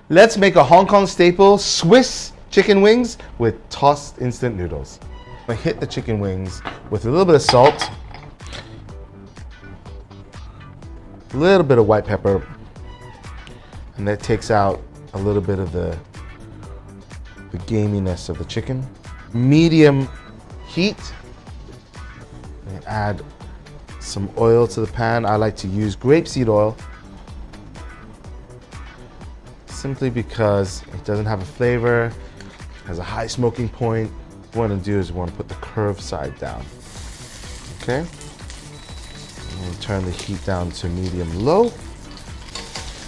Let's make a Hong Kong staple, Swiss chicken wings with tossed instant noodles. I hit the chicken wings with a little bit of salt, a little bit of white pepper, and that takes out a little bit of the gaminess of the chicken. Medium heat, and add some oil to the pan. I like to use grapeseed oil simply because it doesn't have a flavor, has a high smoking point. What you want to do is you want to put the curved side down. Okay? And turn the heat down to medium-low.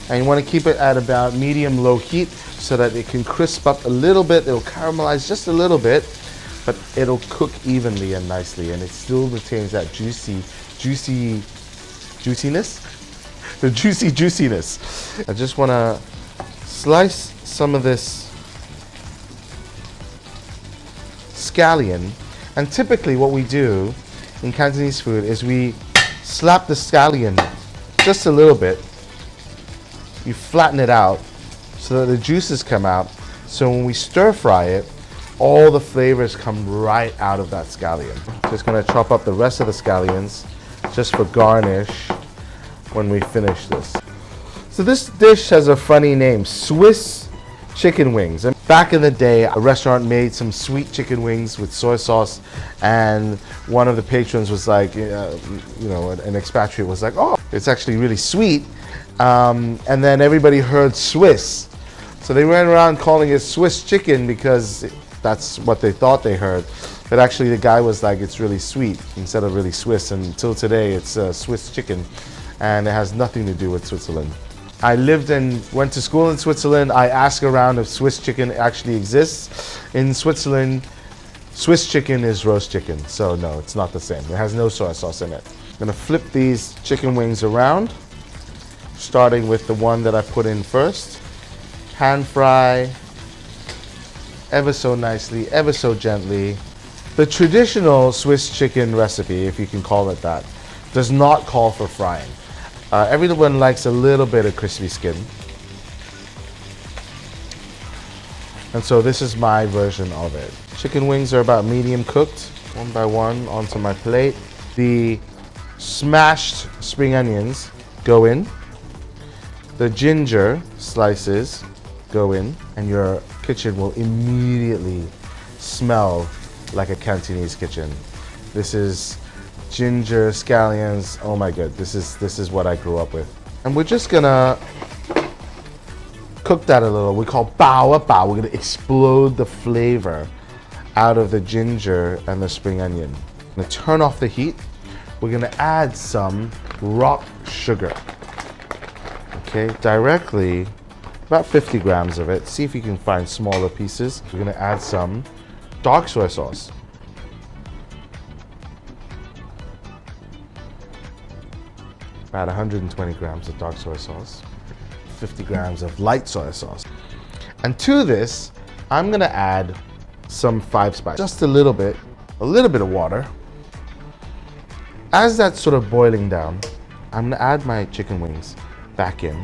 And you want to keep it at about medium-low heat so that it can crisp up a little bit. It'll caramelize just a little bit, but it'll cook evenly and nicely, and it still retains that juiciness. The juiciness. I just want to slice some of this scallion, and typically what we do in Cantonese food is we slap the scallion just a little bit. You flatten it out so that the juices come out, so when we stir fry it, all the flavors come right out of that scallion. Just gonna chop up the rest of the scallions just for garnish when we finish this. So this dish has a funny name, Swiss chicken wings. And back in the day, a restaurant made some sweet chicken wings with soy sauce, and one of the patrons was like, an expatriate was like, oh, it's actually really sweet. And then everybody heard Swiss. So they went around calling it Swiss chicken because that's what they thought they heard. But actually the guy was like, it's really sweet instead of really Swiss. And until today, it's Swiss chicken, and it has nothing to do with Switzerland. I lived and went to school in Switzerland. I asked around if Swiss chicken actually exists. In Switzerland, Swiss chicken is roast chicken. So no, it's not the same. It has no soy sauce in it. I'm gonna flip these chicken wings around, starting with the one that I put in first. Pan fry, ever so nicely, ever so gently. The traditional Swiss chicken recipe, if you can call it that, does not call for frying. Everyone likes a little bit of crispy skin. And so this is my version of it. Chicken wings are about medium cooked, one by one onto my plate. The smashed spring onions go in. The ginger slices go in, and your kitchen will immediately smell like a Cantonese kitchen. This is ginger, scallions, oh my god, this is what I grew up with. And we're just gonna cook that a little. We call bao bao. We're gonna explode the flavor out of the ginger and the spring onion. I'm gonna turn off the heat. We're gonna add some rock sugar. Okay, directly, about 50 grams of it. See if you can find smaller pieces. We're gonna add some dark soy sauce. About 120 grams of dark soy sauce, 50 grams of light soy sauce. And to this, I'm gonna add some 5 spice, just a little bit of water. As that's sort of boiling down, I'm gonna add my chicken wings back in.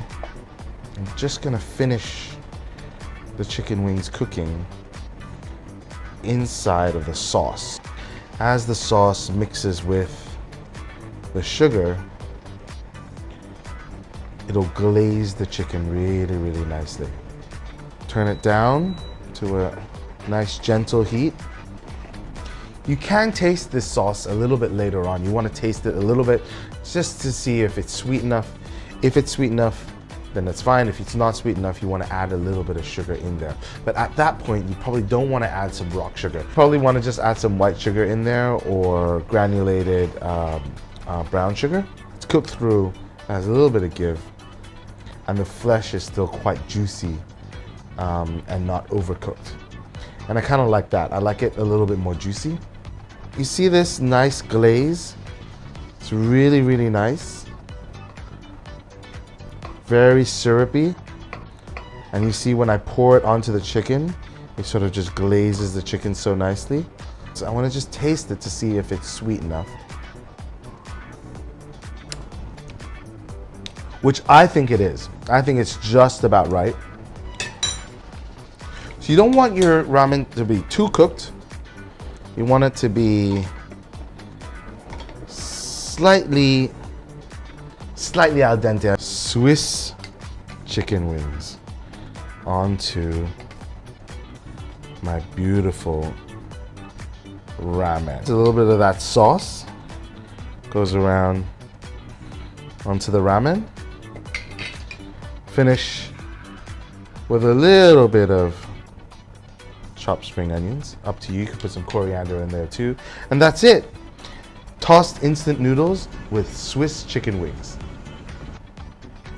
I'm just gonna finish the chicken wings cooking inside of the sauce. As the sauce mixes with the sugar, it'll glaze the chicken really, really nicely. Turn it down to a nice gentle heat. You can taste this sauce a little bit later on. You want to taste it a little bit just to see if it's sweet enough. If it's sweet enough, then that's fine. If it's not sweet enough, you want to add a little bit of sugar in there. But at that point, you probably don't want to add some rock sugar. You probably want to just add some white sugar in there or granulated brown sugar. It's cooked through, has a little bit of give, and the flesh is still quite juicy and not overcooked. And I kind of like that. I like it a little bit more juicy. You see this nice glaze? It's really, really nice. Very syrupy. And you see when I pour it onto the chicken, it sort of just glazes the chicken so nicely. So I want to just taste it to see if it's sweet enough. Which I think it is. I think it's just about right. So you don't want your ramen to be too cooked. You want it to be slightly al dente. Swiss chicken wings onto my beautiful ramen. A little bit of that sauce goes around onto the ramen. Finish with a little bit of chopped spring onions. Up to you. You can put some coriander in there too. And that's it. Tossed instant noodles with Swiss chicken wings.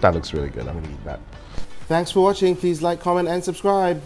That looks really good. I'm gonna eat that. Thanks for watching. Please like, comment, and subscribe.